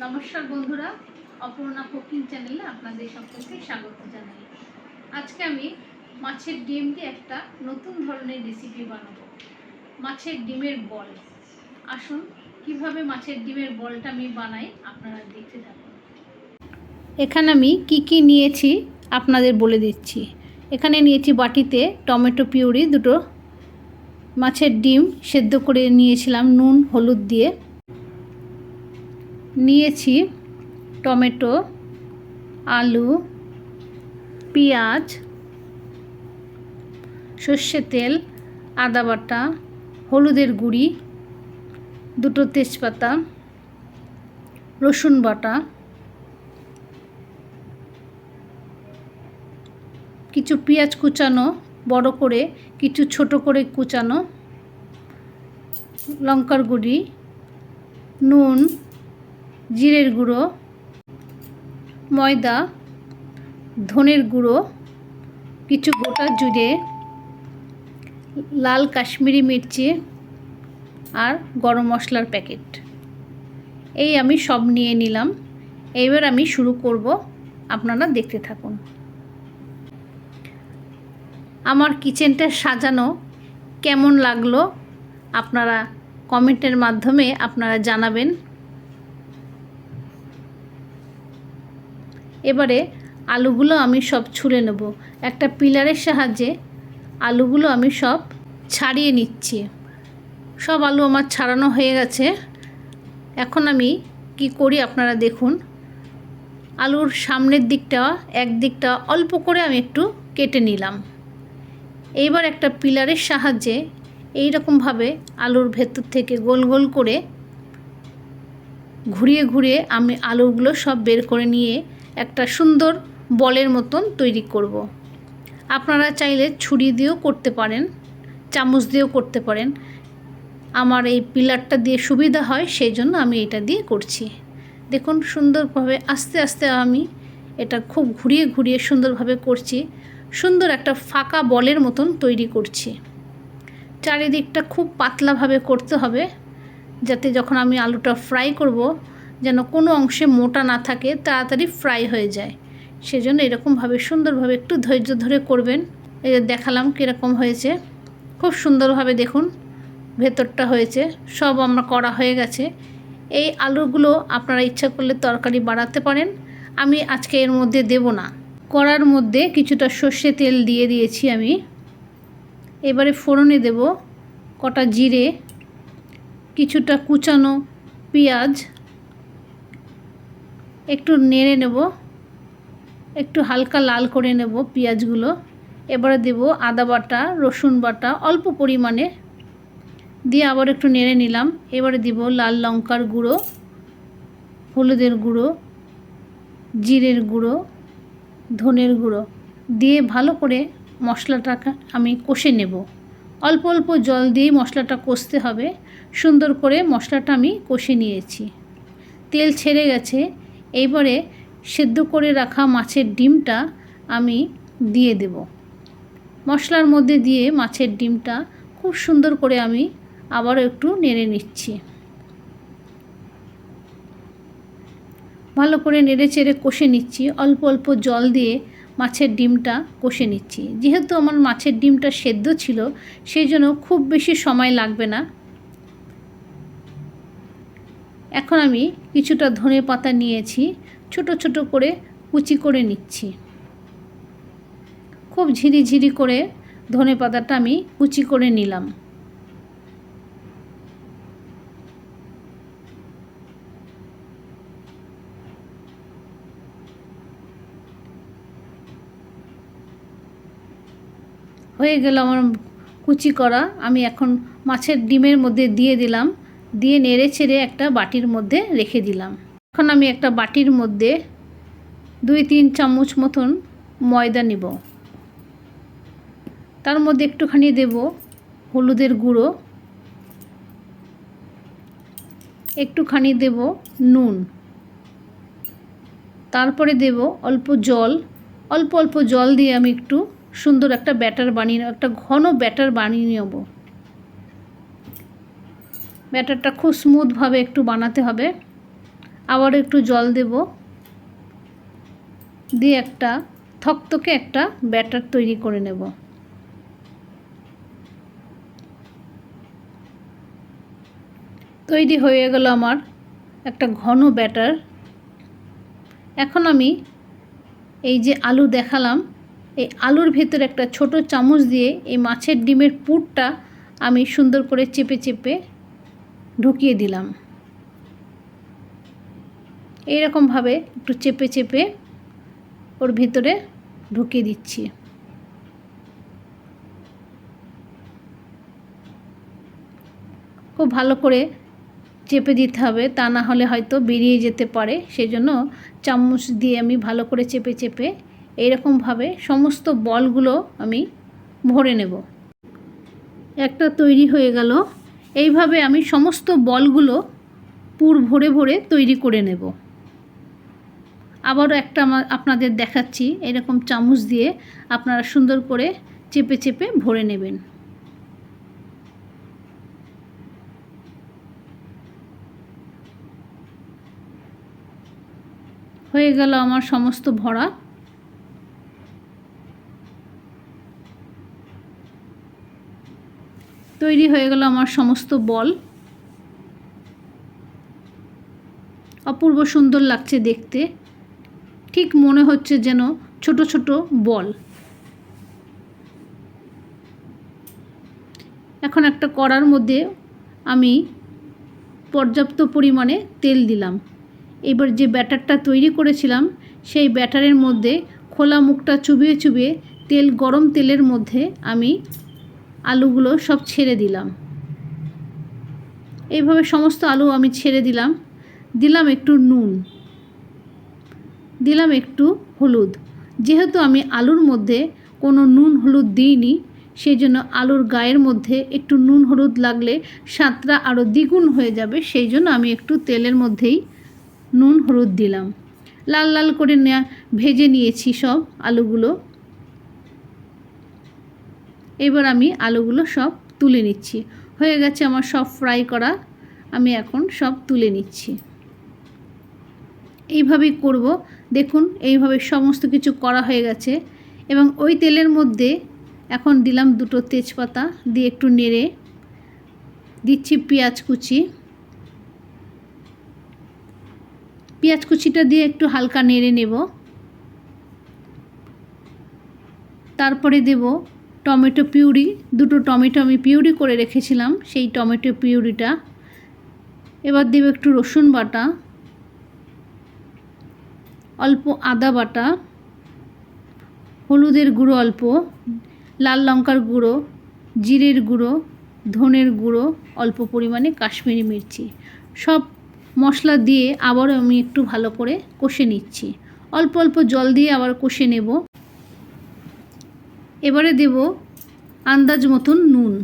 নমস্কার বন্ধুরা, অপর্ণা কুকিং চ্যানেলে আপনাদের সকলকে স্বাগত জানাই। আজকে আমি মাছের ডিম দিয়ে একটা নতুন ধরনের রেসিপি বানাবো, মাছের ডিমের বল। আসুন কিভাবে মাছের ডিমের বলটা আমি বানাই আপনারা দেখতে থাকুন। এখানে আমি কি নিয়েছি আপনাদের বলে দিচ্ছি। এখানে নিয়েছি বাটিতে টমেটো পিউরি দুটো, মাছের ডিম সেদ্ধ করে নিয়েছিলাম নুন হলুদ দিয়ে, নিয়েছি টমেটো, আলু, পেঁয়াজ, সর্ষে তেল, আদা বাটা, হলুদের গুঁড়ি, দুটো তেজপাতা, রসুন বাটা, কিছু পেঁয়াজ কুচানো বড় করে, কিছু ছোট করে কুচানো, লঙ্কার গুঁড়ি, নুন, জিরের গুঁড়ো, ময়দা, ধনের গুঁড়ো, কিছু গোটা জিরে, লাল কাশ্মীরি মির্চি আর গরম মশলার প্যাকেট। এই আমি সব নিয়ে নিলাম। এইবার আমি শুরু করব, আপনারা দেখতে থাকুন। আমার কিচেনটা সাজানো কেমন লাগলো আপনারা কমেন্টের মাধ্যমে আপনারা জানাবেন। এবারে আলুগুলো আমি সব ছুলে নেব। একটা পিলারের সাহায্যে আলুগুলো আমি সব ছাড়িয়ে নিচ্ছি। সব আলু আমার ছাড়ানো হয়ে গেছে। এখন আমি কি করি আপনারা দেখুন। আলুর সামনের দিকটা একদিকটা অল্প করে আমি একটু কেটে নিলাম। এইবার একটা পিলারের সাহায্যে এই রকমভাবে আলুর ভেতর থেকে গোল গোল করে ঘুরিয়ে ঘুরিয়ে আমি আলুগুলো সব বের করে নিয়ে একটা সুন্দর বলের মতন তৈরি করব। আপনারা চাইলে ছুরি দিয়েও করতে পারেন, চামচ দিয়েও করতে পারেন। আমার এই পিলারটা দিয়ে সুবিধা হয়, সেই জন্য আমি এটা দিয়ে করছি। দেখুন সুন্দরভাবে আস্তে আস্তে আমি এটা খুব ঘুরিয়ে ঘুরিয়ে সুন্দরভাবে করছি। সুন্দর একটা ফাঁকা বলের মতন তৈরি করছি। চারিদিকটা খুব পাতলাভাবে করতে হবে, যাতে যখন আমি আলুটা ফ্রাই করব যেন কোনো অংশে মোটা না থাকে, তাড়াতাড়ি ফ্রাই হয়ে যায়। সেজন্য এরকমভাবে সুন্দরভাবে একটু ধৈর্য ধরে করবেন। এই যে দেখালাম কীরকম হয়েছে, খুব সুন্দরভাবে দেখুন ভেতরটা হয়েছে। সব আমার করা হয়ে গেছে। এই আলুগুলো আপনারা ইচ্ছা করলে তরকারি বাড়াতে পারেন। আমি আজকে এর মধ্যে দেব না। কড়ার মধ্যে কিছুটা সর্ষে তেল দিয়ে দিয়েছি আমি। এবারে ফোড়নে দেব কটা জিরে, কিছুটা কুচানো পেঁয়াজ, একটু নেড়ে নেব, একটু হালকা লাল করে নেব পেঁয়াজগুলো। এবারে দেব আদা বাটা, রসুন বাটা অল্প পরিমাণে দিয়ে আবার একটু নেড়ে নিলাম। এবারে দিব লাল লঙ্কার গুঁড়ো, হলুদের গুঁড়ো, জিরের গুঁড়ো, ধনের গুঁড়ো দিয়ে ভালো করে মশলাটাকে আমি কষে নেব। অল্প অল্প জল দিয়ে মশলাটা কষতে হবে। সুন্দর করে মশলাটা আমি কষে নিয়েছি, তেল ছেড়ে গেছে। এইবারে সেদ্ধ করে রাখা মাছের ডিমটা আমি দিয়ে দেব। মশলার মধ্যে দিয়ে মাছের ডিমটা খুব সুন্দর করে আমি আবারও একটু নেড়ে নিচ্ছি। ভালো করে নেড়ে চেড়ে কষে নিচ্ছি। অল্প অল্প জল দিয়ে মাছের ডিমটা কষে নিচ্ছি। যেহেতু আমার মাছের ডিমটা সেদ্ধ ছিল, সেই জন্য খুব বেশি সময় লাগবে না। এখন আমি কিছুটা ধনে পাতা নিয়েছি, ছোট ছোট করে কুচি করে নিচ্ছি। খুব ঝিরিঝিরি করে ধনে পাতাটা আমি কুচি করে নিলাম। হয়ে গেল আমার কুচি করা। আমি এখন মাছের ডিমের মধ্যে দিয়ে দিলাম, দিয়ে নেড়ে ছেড়ে একটা বাটির মধ্যে রেখে দিলাম। এখন আমি একটা বাটির মধ্যে 2-3 চামচ মতন ময়দা নিব। তার মধ্যে একটুখানি দেব হলুদের গুঁড়ো, একটুখানি দেব নুন, তারপরে দেব অল্প জল। অল্প অল্প জল দিয়ে আমি একটু সুন্দর একটা ব্যাটার বানিয়ে নেব, একটা ঘন ব্যাটার বানিয়ে নেব। ব্যাটারটা খুব স্মুথভাবে একটু বানাতে হবে। আবার একটু জল দেব, দিয়ে একটা থকথকে একটা ব্যাটার তৈরি করে নেব। তৈরি হয়ে গেল আমার একটা ঘন ব্যাটার। এখন আমি এই যে আলু দেখালাম, এই আলুর ভেতরে একটা ছোট চামচ দিয়ে এই মাছের ডিমের পুরটা আমি সুন্দর করে চেপে চেপে ঢুকিয়ে দিলাম। এইরকমভাবে একটু চেপে চেপে ওর ভিতরে ঢুকিয়ে দিচ্ছি। খুব ভালো করে চেপে দিতে হবে, তা না হলে হয়তো বেরিয়ে যেতে পারে। সেজন্য চামচ দিয়ে আমি ভালো করে চেপে চেপে এইরকমভাবে সমস্ত বলগুলো আমি ভরে নেব। একটা তৈরি হয়ে গেল। এইভাবে আমি সমস্ত বলগুলো পুর ভরে ভরে তৈরি করে নেব। আবারও একটা আপনাদের দেখাচ্ছি, এরকম চামচ দিয়ে আপনারা সুন্দর করে চেপে চেপে ভরে নেবেন। হয়ে গেল আমার সমস্ত ভরা। তৈরি হয়ে গেল আমার সমস্ত বল। অপূর্ব সুন্দর লাগছে দেখতে, ঠিক মনে হচ্ছে যেন ছোট ছোট বল। এখন একটা কড়ার মধ্যে আমি পর্যাপ্ত পরিমাণে তেল দিলাম। এবার যে ব্যাটারটা তৈরি করেছিলাম সেই ব্যাটারের মধ্যে খোলা মুখটা চুবিয়ে চুবিয়ে গরম তেলের মধ্যে আমি আলুগুলো সব ছেড়ে দিলাম। এইভাবে সমস্ত আলু আমি ছেড়ে দিলাম। দিলাম একটু নুন, দিলাম একটু হলুদ। যেহেতু আমি আলুর মধ্যে কোনো নুন হলুদ দিইনি, সেই জন্য আলুর গায়ের মধ্যে একটু নুন হলুদ লাগলে স্বাদটা আরও দ্বিগুণ হয়ে যাবে। সেই জন্য আমি একটু তেলের মধ্যেই নুন হলুদ দিলাম। লাল লাল করে ভেজে নিয়েছি সব আলুগুলো। এবার আমি আলুগুলো সব তুলে নিচ্ছি। হয়ে গেছে আমার সব ফ্রাই করা, আমি এখন সব তুলে নিচ্ছি। এইভাবেই করব। দেখুন এইভাবে সমস্ত কিছু করা হয়ে গেছে। এবং ওই তেলের মধ্যে এখন দিলাম দুটো তেজপাতা, দিয়ে একটু নেড়ে দিচ্ছি পেঁয়াজ কুচি। পেঁয়াজ কুচিটা দিয়ে একটু হালকা নেড়ে নেব। তারপরে দেব টমেটো পিউরি। দুটো টমেটো আমি পিউরি করে রেখেছিলাম, সেই টমেটো পিউরিটা। এবার দেব একটু রসুন বাটা, অল্প আদা বাটা, হলুদের গুঁড়ো অল্প, লাল লঙ্কার গুঁড়ো, জিরের গুঁড়ো, ধনের গুঁড়ো, অল্প পরিমাণে কাশ্মীরি মির্চি। সব মশলা দিয়ে আবারও আমি একটু ভালো করে কষে নিচ্ছি। অল্প অল্প জল দিয়ে আবার কষে নেব। এবারে দেব আন্দাজ মতন নুন।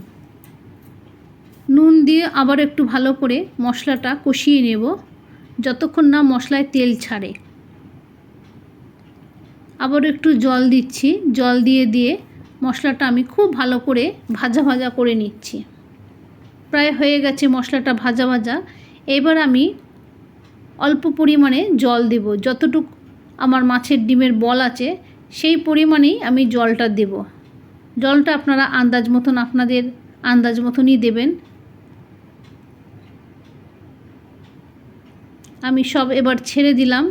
নুন দিয়ে আবার একটু ভালো করে মশলাটা কষিয়ে নেব যতক্ষণ না মশলায় তেল ছাড়ে। আবার একটু জল দিচ্ছি। জল দিয়ে মশলাটা আমি খুব ভালো করে ভাজা ভাজা করে নিচ্ছি। প্রায় হয়ে গেছে মশলাটা ভাজা ভাজা। এবার আমি অল্প পরিমাণে জল দেব। যতটুক আমার মাছের ডিমের বল আছে সেই পরিমাণেই আমি জলটা দেব। জলটা আপনারা আপনাদের আন্দাজ মতনই দেবেন। আমি সব এবার ছেড়ে দিলাম।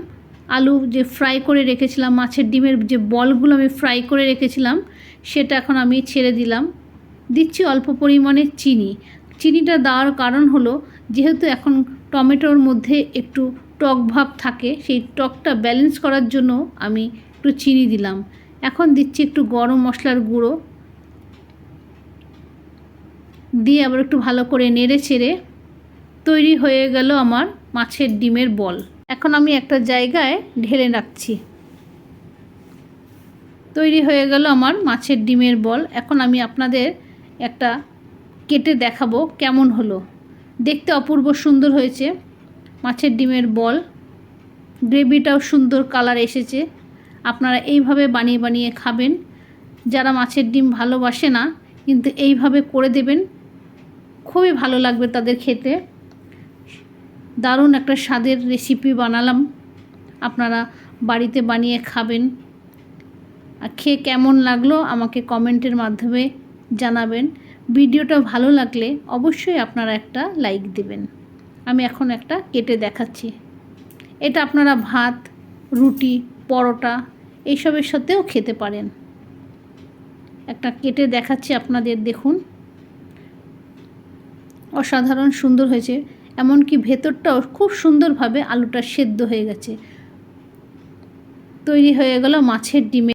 আলু যে ফ্রাই করে রেখেছিলাম, মাছের ডিমের যে বলগুলো আমি ফ্রাই করে রেখেছিলাম সেটা এখন আমি ছেড়ে দিলাম। দিচ্ছি অল্প পরিমাণে চিনি। চিনিটা দেওয়ার কারণ হলো, যেহেতু এখন টমেটোর মধ্যে একটু টক ভাব থাকে, সেই টকটা ব্যালেন্স করার জন্য আমি একটু চিনি দিলাম। এখন দিচ্ছি একটু গরম মশলার গুঁড়ো, দিয়ে আবার একটু ভালো করে নেড়ে চেড়ে তৈরি হয়ে গেল আমার মাছের ডিমের বল। এখন আমি একটা জায়গায় ঢেলে রাখছি। তৈরি হয়ে গেল আমার মাছের ডিমের বল। এখন আমি আপনাদের একটা কেটে দেখাবো কেমন হলো। দেখতে অপূর্ব সুন্দর হয়েছে মাছের ডিমের বল। গ্রেভিটাও সুন্দর কালার এসেছে। আপনারা এইভাবে বানিয়ে বানিয়ে খাবেন। যারা মাছের ডিম ভালোবাসে না, কিন্তু এইভাবে করে দেবেন, খুবই ভালো লাগবে তাদের খেতে। দারুণ একটা স্বাদের রেসিপি বানালাম। আপনারা বাড়িতে বানিয়ে খাবেন, আর খেয়ে কেমন লাগলো আমাকে কমেন্টের মাধ্যমে জানাবেন। ভিডিওটা ভালো লাগলে অবশ্যই আপনারা একটা লাইক দেবেন। আমি এখন একটা কেটে দেখাচ্ছি। এটা আপনারা ভাত, রুটি, পরোটা এইসবের সাথেও খেতে পারেন। একটা কেটে দেখাচ্ছি আপনাদের, দেখুন অসাধারণ সুন্দর হয়েছে। এমনকি ভেতরটাও খুব সুন্দরভাবে আলুটা সেদ্ধ হয়ে গেছে। তৈরি হয়ে গেল মাছের ডিমের